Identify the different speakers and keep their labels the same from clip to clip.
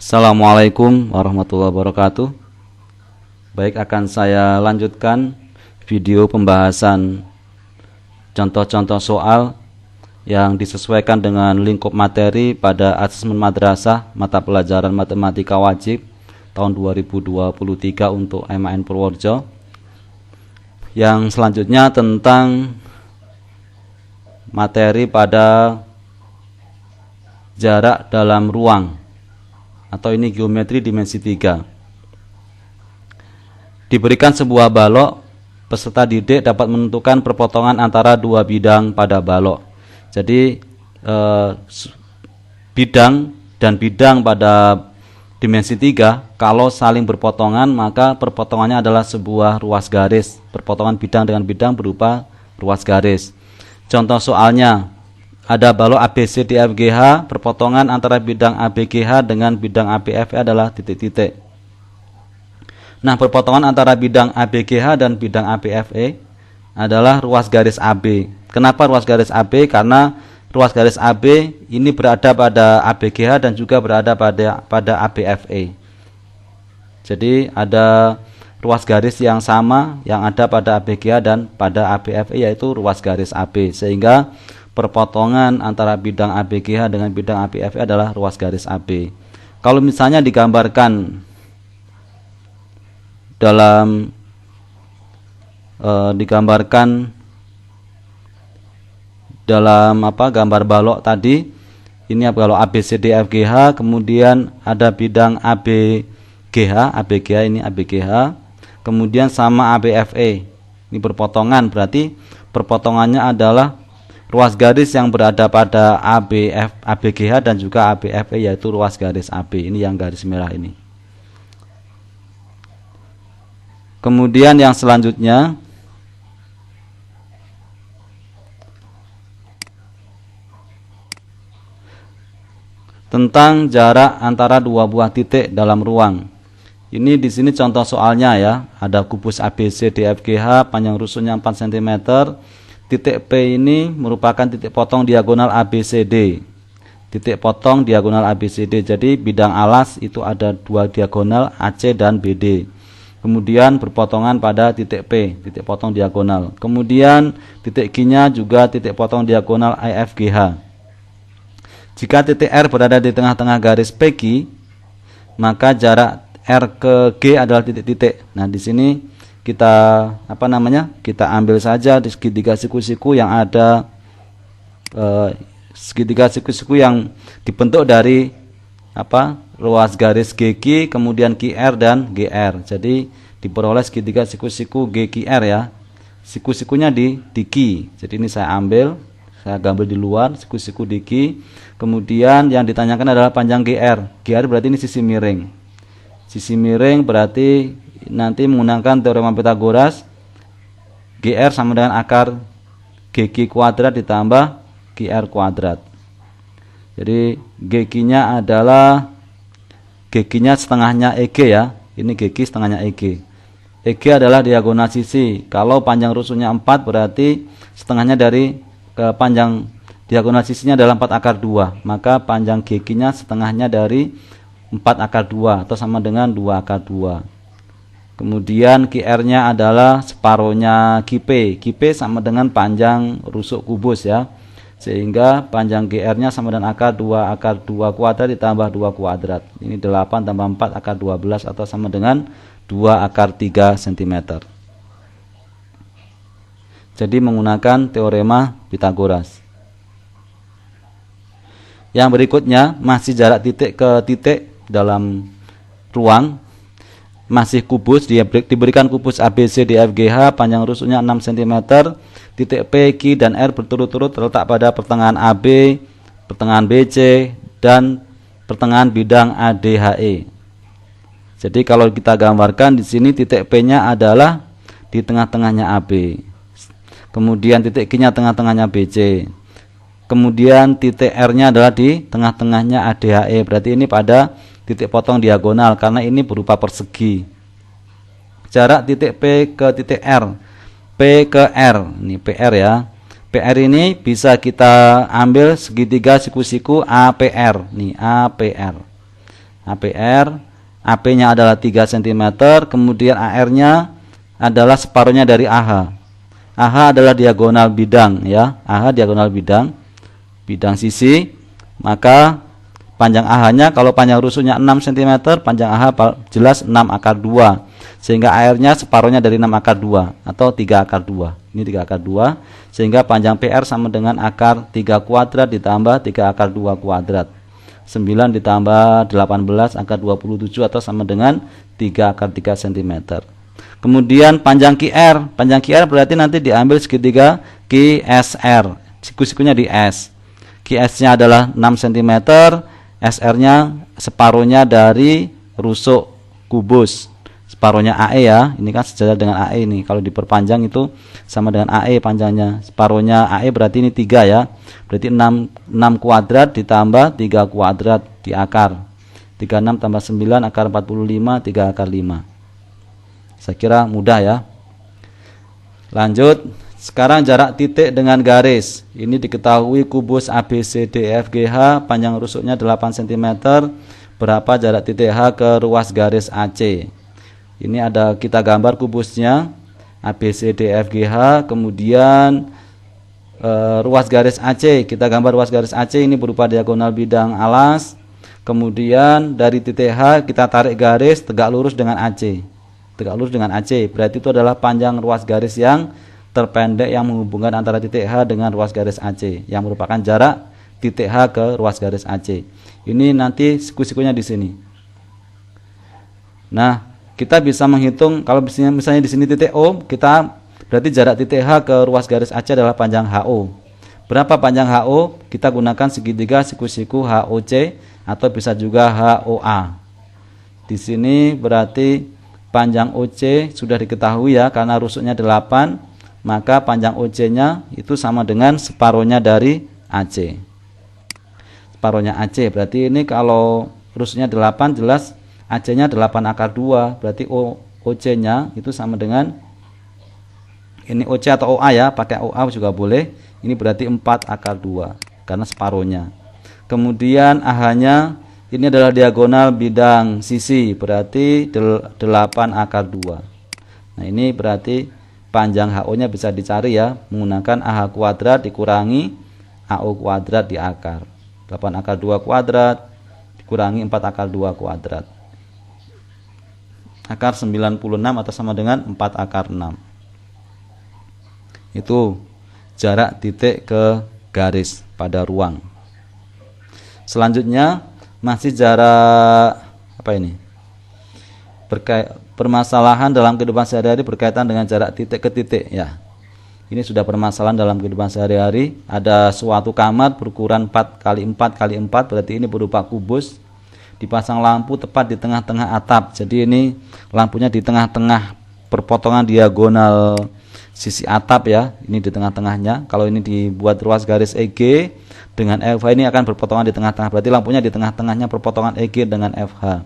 Speaker 1: Assalamualaikum warahmatullahi wabarakatuh. Baik, akan saya lanjutkan video pembahasan contoh-contoh soal yang disesuaikan dengan lingkup materi pada asesmen madrasah mata pelajaran matematika wajib tahun 2023 untuk MAN Purworejo. Yang selanjutnya tentang materi pada jarak dalam ruang, atau ini geometri dimensi 3. Diberikan sebuah balok, peserta didik dapat menentukan perpotongan antara dua bidang pada balok. Jadi bidang dan bidang pada dimensi 3 kalau saling berpotongan, maka perpotongannya adalah sebuah ruas garis. Perpotongan bidang dengan bidang berupa ruas garis. Contoh soalnya, ada balok ABCDFGH, perpotongan antara bidang ABGH dengan bidang ABFE adalah titik-titik. Nah, perpotongan antara bidang ABGH dan bidang ABFE adalah ruas garis AB. Kenapa ruas garis AB? Karena ruas garis AB ini berada pada ABGH dan juga berada pada ABFE. Jadi ada ruas garis yang sama yang ada pada ABGH dan pada ABFE, yaitu ruas garis AB, sehingga perpotongan antara bidang ABGH dengan bidang ABFE adalah ruas garis AB. Kalau misalnya digambarkan dalam gambar balok tadi, ini balok ABCDFGH, kemudian ada bidang ABGH ini ABGH, kemudian sama ABFE. Ini berpotongan, berarti perpotongannya adalah ruas garis yang berada pada ABGH dan juga ABFE, yaitu ruas garis AB. Ini yang garis merah ini. Kemudian yang selanjutnya, tentang jarak antara dua buah titik dalam ruang. Ini di sini contoh soalnya ya. Ada kubus ABCDFGH, panjang rusuknya 4 cm. Titik P ini merupakan titik potong diagonal ABCD. Titik potong diagonal ABCD. Jadi bidang alas itu ada dua diagonal AC dan BD. Kemudian berpotongan pada titik P, titik potong diagonal. Kemudian titik Q-nya juga titik potong diagonal IFGH. Jika titik R berada di tengah-tengah garis PQ, maka jarak R ke G adalah titik-titik. Nah, di sini kita kita ambil saja di segitiga siku-siku yang ada segitiga siku-siku yang dibentuk dari ruas garis GQ, kemudian QR dan GR. Jadi diperoleh segitiga siku-siku GQR ya. Siku-sikunya di Q. Jadi ini saya gambar di luar siku-siku di Q. Kemudian yang ditanyakan adalah panjang GR. GR berarti ini sisi miring. Sisi miring berarti nanti menggunakan teorema Pythagoras, GR sama dengan akar GQ kuadrat ditambah GR kuadrat. Jadi GQ-nya adalah GQ-nya setengahnya EG ya. Ini GQ setengahnya EG. EG adalah diagonal sisi. Kalau panjang rusuknya 4 berarti setengahnya dari panjang diagonal sisinya adalah 4 akar 2. Maka panjang GQ-nya setengahnya dari 4 akar 2 atau sama dengan 2 akar 2. Kemudian QR-nya adalah separohnya QP. QP sama dengan panjang rusuk kubus ya. Sehingga panjang GR-nya sama dengan akar 2 kuadrat ditambah 2 kuadrat. Ini 8 tambah 4 akar 12 atau sama dengan 2 akar 3 cm. Jadi menggunakan teorema Pythagoras. Yang berikutnya masih jarak titik ke titik dalam ruang. Masih kubus, diberikan kubus ABCDFGH, panjang rusuknya 6 cm, titik P, Q, dan R berturut-turut terletak pada pertengahan AB, pertengahan BC, dan pertengahan bidang ADHE. Jadi kalau kita gambarkan di sini titik P-nya adalah di tengah-tengahnya AB. Kemudian titik Q-nya tengah-tengahnya BC. Kemudian titik R-nya adalah di tengah-tengahnya ADHE. Berarti ini pada titik potong diagonal karena ini berupa persegi. Jarak titik P ke titik R, P ke R, ini PR ya. PR ini bisa kita ambil segitiga siku-siku APR. Nih, APR. APR, AP-nya adalah 3 cm, kemudian AR-nya adalah separuhnya dari AH. AH adalah diagonal bidang ya, AH diagonal bidang sisi, maka panjang AH-nya kalau panjang rusuknya 6 cm, panjang AH jelas 6 akar 2. Sehingga AR-nya separuhnya dari 6 akar 2 atau 3 akar 2. Ini 3 akar 2, sehingga panjang PR sama dengan akar 3 kuadrat ditambah 3 akar 2 kuadrat. 9 ditambah 18 akar 27 atau sama dengan 3 akar 3 cm. Kemudian panjang QR. Panjang QR berarti nanti diambil segitiga QSR. Siku-sikunya di S. QS-nya adalah 6 cm, SR-nya separuhnya dari rusuk kubus. Separuhnya AE ya. Ini kan sejajar dengan AE ini. Kalau diperpanjang itu sama dengan AE panjangnya. Separuhnya AE berarti ini 3 ya. Berarti 6 kuadrat ditambah 3 kuadrat di akar. 36 tambah 9 akar 45, 3 akar 5. Saya kira mudah ya. Lanjut. Sekarang jarak titik dengan garis. Ini diketahui kubus ABCDEFGH panjang rusuknya 8 cm. Berapa jarak titik H ke ruas garis AC? Ini ada kita gambar kubusnya ABCDEFGH, kemudian ruas garis AC. Kita gambar ruas garis AC ini berupa diagonal bidang alas. Kemudian dari titik H kita tarik garis tegak lurus dengan AC. Tegak lurus dengan AC. Berarti itu adalah panjang ruas garis yang terpendek yang menghubungkan antara titik H dengan ruas garis AC, yang merupakan jarak titik H ke ruas garis AC. Ini nanti siku-sikunya di sini. Nah, kita bisa menghitung kalau misalnya di sini titik O, kita berarti jarak titik H ke ruas garis AC adalah panjang HO. Berapa panjang HO? Kita gunakan segitiga siku-siku HOC atau bisa juga HOA. Di sini berarti panjang OC sudah diketahui ya, karena rusuknya 8, maka panjang OC-nya itu sama dengan separuhnya dari AC. Separuhnya AC, berarti ini kalau rusuknya 8 jelas AC-nya 8 akar 2, berarti OC-nya itu sama dengan ini OC atau OA ya, pakai OA juga boleh. Ini berarti 4 akar 2 karena separuhnya. Kemudian AH-nya ini adalah diagonal bidang sisi, berarti 8 akar 2. Nah, ini berarti panjang HO-nya bisa dicari ya, menggunakan AH kuadrat dikurangi AO kuadrat di akar. 8 akar 2 kuadrat dikurangi 4 akar 2 kuadrat. Akar 96 atau sama dengan 4 akar 6. Itu jarak titik ke garis pada ruang. Selanjutnya masih jarak apa ini? Permasalahan dalam kehidupan sehari-hari berkaitan dengan jarak titik ke titik ya. Ini sudah permasalahan dalam kehidupan sehari-hari. Ada suatu kamar berukuran 4 x 4 x 4, berarti ini berupa kubus. Dipasang lampu tepat di tengah-tengah atap. Jadi ini lampunya di tengah-tengah perpotongan diagonal sisi atap ya. Ini di tengah-tengahnya. Kalau ini dibuat ruas garis EG dengan FH, ini akan berpotongan di tengah-tengah. Berarti lampunya di tengah-tengahnya perpotongan EG dengan FH.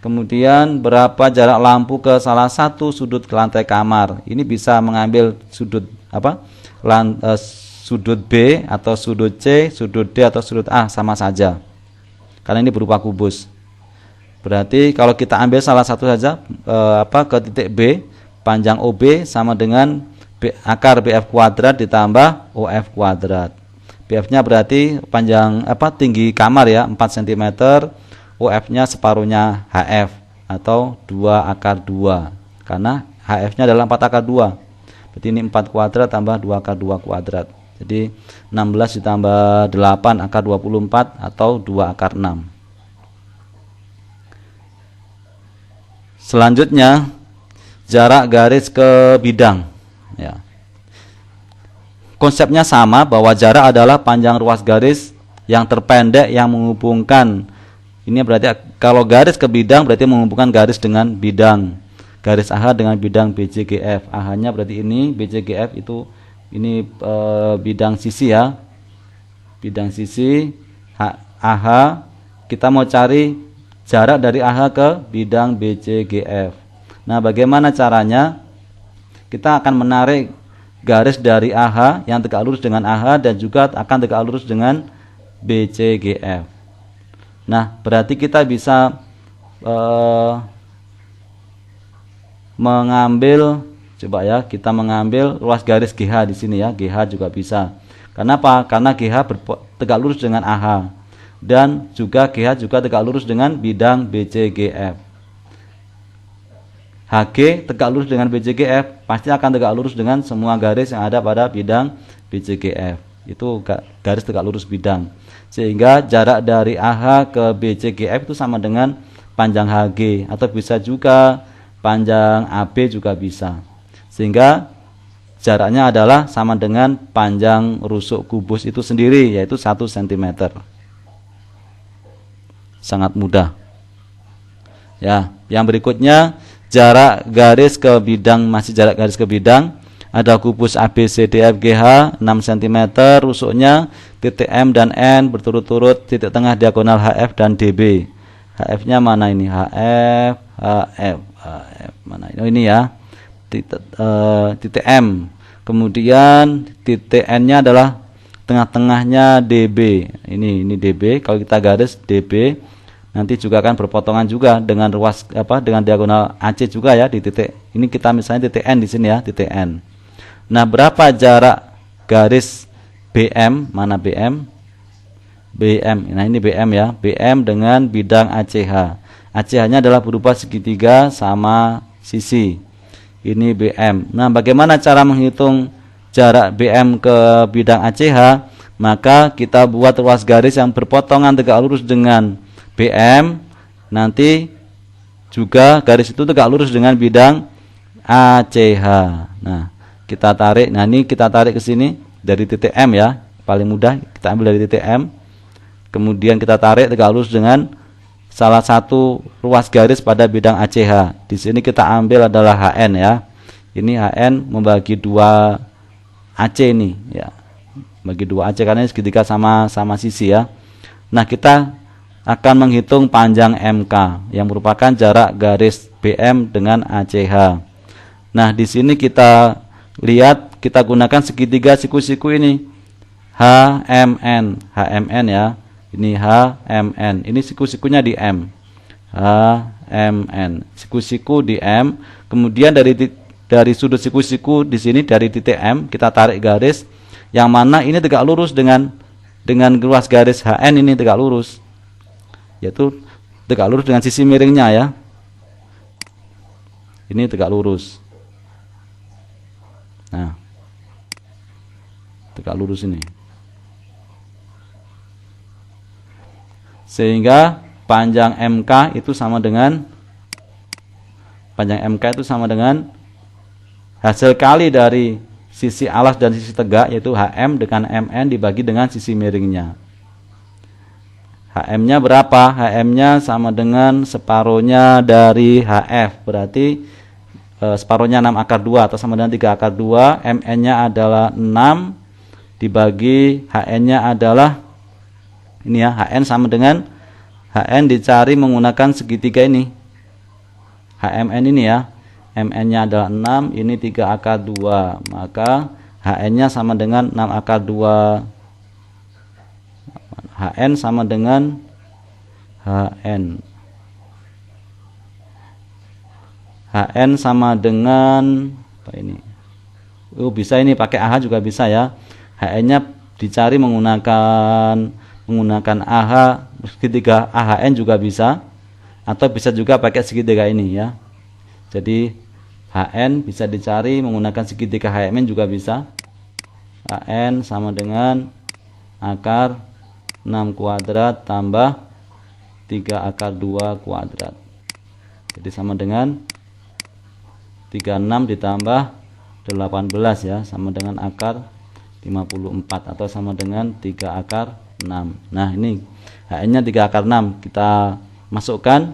Speaker 1: Kemudian berapa jarak lampu ke salah satu sudut ke lantai kamar? Ini bisa mengambil sudut apa? Sudut B atau sudut C, sudut D atau sudut A sama saja. Karena ini berupa kubus. Berarti kalau kita ambil salah satu saja ke titik B, panjang OB sama dengan akar BF kuadrat ditambah OF kuadrat. BF-nya berarti panjang tinggi kamar ya 4 cm, OF-nya separuhnya HF atau 2 akar 2. Karena HF-nya adalah 4 akar 2. Berarti ini 4 kuadrat tambah 2 akar 2 kuadrat. Jadi 16 ditambah 8 akar 24 atau 2 akar 6. Selanjutnya jarak garis ke bidang ya. Konsepnya sama, bahwa jarak adalah panjang ruas garis yang terpendek yang menghubungkan. Ini berarti kalau garis ke bidang berarti menghubungkan garis dengan bidang. Garis AH dengan bidang BCGF. AH-nya berarti ini, BCGF itu ini bidang sisi ya. Bidang sisi AH, kita mau cari jarak dari AH ke bidang BCGF. Nah, bagaimana caranya? Kita akan menarik garis dari AH yang tegak lurus dengan AH dan juga akan tegak lurus dengan BCGF. Nah, berarti kita bisa mengambil, coba ya, kita mengambil ruas garis GH di sini ya, GH juga bisa. Kenapa? Karena GH tegak lurus dengan AH dan juga GH juga tegak lurus dengan bidang BCGF. HG tegak lurus dengan BCGF, pasti akan tegak lurus dengan semua garis yang ada pada bidang BCGF. Itu garis tegak lurus bidang. Sehingga jarak dari AH ke BCGF itu sama dengan panjang HG, atau bisa juga panjang AB juga bisa. Sehingga jaraknya adalah sama dengan panjang rusuk kubus itu sendiri, yaitu 1 cm. Sangat mudah. Ya, yang berikutnya jarak garis ke bidang, masih jarak garis ke bidang. Ada kubus ABCDFGH 6 cm, rusuknya titik M dan N berturut-turut, titik tengah diagonal HF dan DB. HF-nya mana ini? HF mana ini? Oh, ini ya. Titik M. Kemudian titik N-nya adalah tengah-tengahnya DB. Ini DB. Kalau kita garis DB, nanti juga akan berpotongan juga dengan ruas dengan diagonal AC juga ya di titik. Ini kita misalnya titik N di sini ya, titik N. Nah, berapa jarak garis BM? Mana BM? BM. Nah, ini BM ya. BM dengan bidang ACH. ACH-nya adalah berupa segitiga sama sisi. Ini BM. Nah, bagaimana cara menghitung jarak BM ke bidang ACH? Maka kita buat ruas garis yang berpotongan tegak lurus dengan BM, nanti juga garis itu tegak lurus dengan bidang ACH. Nah, kita tarik. Nah, ini kita tarik ke sini dari titik M ya. Paling mudah kita ambil dari titik M. Kemudian kita tarik tegak lurus dengan salah satu ruas garis pada bidang ACH. Di sini kita ambil adalah HN ya. Ini HN membagi 2 AC ini ya. Bagi 2 AC karena ini segitiga sama sisi ya. Nah, kita akan menghitung panjang MK yang merupakan jarak garis BM dengan ACH. Nah, di sini kita lihat, kita gunakan segitiga siku-siku ini. HMN ya. Ini HMN. Ini siku-sikunya di M. HMN. Siku-siku di M. Kemudian dari sudut siku-siku di sini dari titik M kita tarik garis yang mana ini tegak lurus dengan ruas garis HN ini tegak lurus. Yaitu tegak lurus dengan sisi miringnya ya. Ini tegak lurus. Nah, tegak lurus ini. Sehingga panjang MK itu sama dengan hasil kali dari sisi alas dan sisi tegak, yaitu HM dengan MN dibagi dengan sisi miringnya. HM-nya berapa? HM-nya sama dengan separuhnya dari HF. Berarti separuhnya 6 akar 2 atau sama dengan 3 akar 2. MN-nya adalah 6 dibagi HN-nya adalah ini ya, HN sama dengan HN dicari menggunakan segitiga ini. HMN ini ya. MN-nya adalah 6, ini 3 akar 2. Maka HN-nya sama dengan 6 akar 2. HN sama dengan HN sama dengan apa ini? Bisa ini pakai AH juga bisa ya. HN-nya dicari menggunakan AH, segitiga AHN juga bisa, atau bisa juga pakai segitiga ini ya. Jadi HN bisa dicari menggunakan segitiga HMN juga bisa. HN sama dengan akar 6 kuadrat tambah 3 akar 2 kuadrat. Jadi sama dengan 36 ditambah 18 ya, sama dengan akar 54 atau sama dengan 3 akar 6. Nah, ini HN-nya 3 akar 6. Kita masukkan,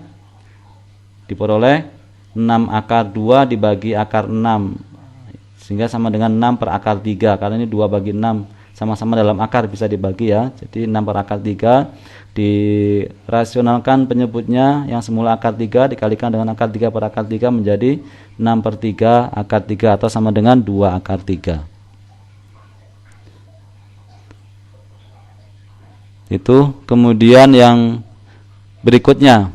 Speaker 1: diperoleh 6 akar 2 dibagi akar 6. Sehingga sama dengan 6 per akar 3. Karena ini 2 bagi 6. Sama-sama dalam akar bisa dibagi ya. Jadi 6 per akar 3 dirasionalkan penyebutnya yang semula akar 3 dikalikan dengan akar 3 per akar 3 menjadi 6 per 3 akar 3 atau sama dengan 2 akar 3. Itu kemudian yang berikutnya,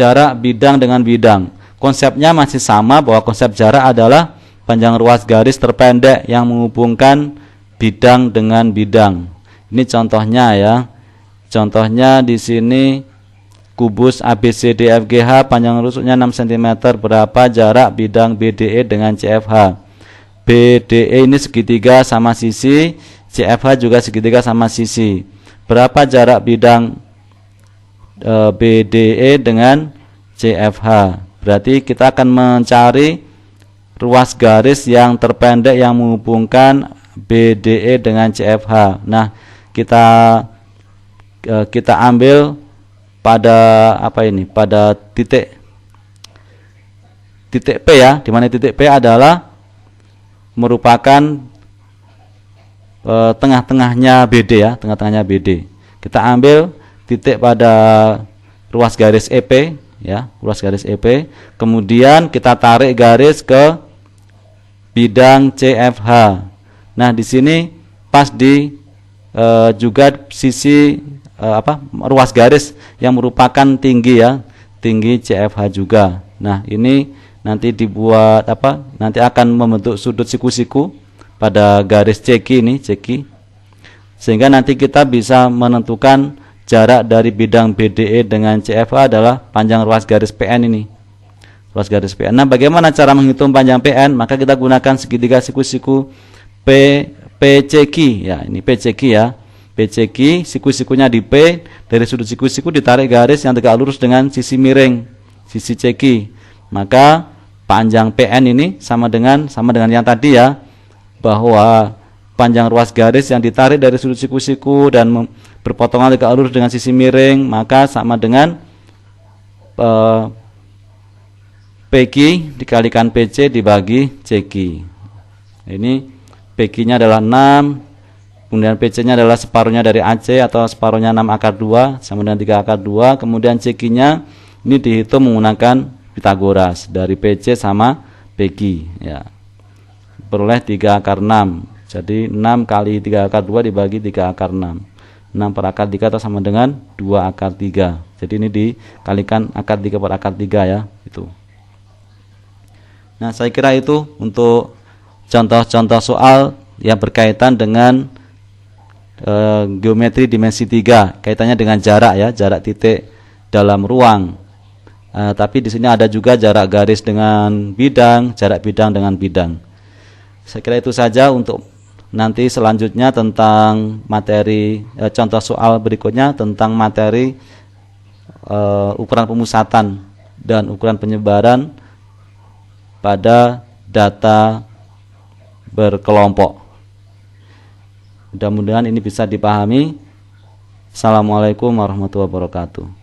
Speaker 1: jarak bidang dengan bidang. Konsepnya masih sama, bahwa konsep jarak adalah panjang ruas garis terpendek yang menghubungkan bidang dengan bidang. Ini contohnya ya. Contohnya di sini kubus ABCDFGH panjang rusuknya 6 cm. Berapa jarak bidang BDE dengan CFH? BDE ini segitiga sama sisi, CFH juga segitiga sama sisi. Berapa jarak bidang BDE dengan CFH? Berarti kita akan mencari ruas garis yang terpendek yang menghubungkan BDE dengan CFH. Nah, kita ambil pada apa ini? Pada titik P ya, di mana titik P adalah merupakan tengah-tengahnya BD ya, tengah-tengahnya BD. Kita ambil titik pada ruas garis EP ya, ruas garis EP. Kemudian kita tarik garis ke bidang CFH. Nah, di sini pas di juga sisi ruas garis yang merupakan tinggi ya, tinggi CFH juga. Nah, ini nanti dibuat nanti akan membentuk sudut siku-siku pada garis CQ ini, CQ. Sehingga nanti kita bisa menentukan jarak dari bidang BDE dengan CFH adalah panjang ruas garis PN ini. Ruas garis PN. Nah, bagaimana cara menghitung panjang PN? Maka kita gunakan segitiga siku-siku PCQ ya, ini PCQ ya. PCQ, siku-sikunya di P, dari sudut siku-siku ditarik garis yang tegak lurus dengan sisi miring, sisi CQ. Maka panjang PN ini sama dengan yang tadi ya, bahwa panjang ruas garis yang ditarik dari sudut siku-siku dan berpotongan tegak lurus dengan sisi miring, maka sama dengan PQ dikalikan PC dibagi CQ. Ini PQ-nya adalah 6, kemudian PC-nya adalah separuhnya dari AC atau separuhnya 6 akar 2 sama dengan 3 akar 2. Kemudian CQ-nya ini dihitung menggunakan Pitagoras dari PC sama PQ ya. Peroleh 3 akar 6. Jadi 6 kali 3 akar 2 dibagi 3 akar 6. 6 per akar 3 atau sama dengan 2 akar 3. Jadi ini dikalikan akar 3 per akar 3 ya, itu. Nah, saya kira itu untuk contoh-contoh soal yang berkaitan dengan geometri dimensi 3, kaitannya dengan jarak ya, jarak titik dalam ruang. Tapi di sini ada juga jarak garis dengan bidang, jarak bidang dengan bidang. Saya kira itu saja untuk nanti selanjutnya tentang materi contoh soal berikutnya tentang materi ukuran pemusatan dan ukuran penyebaran pada data berkelompok. Mudah-mudahan ini bisa dipahami. Assalamualaikum warahmatullahi wabarakatuh.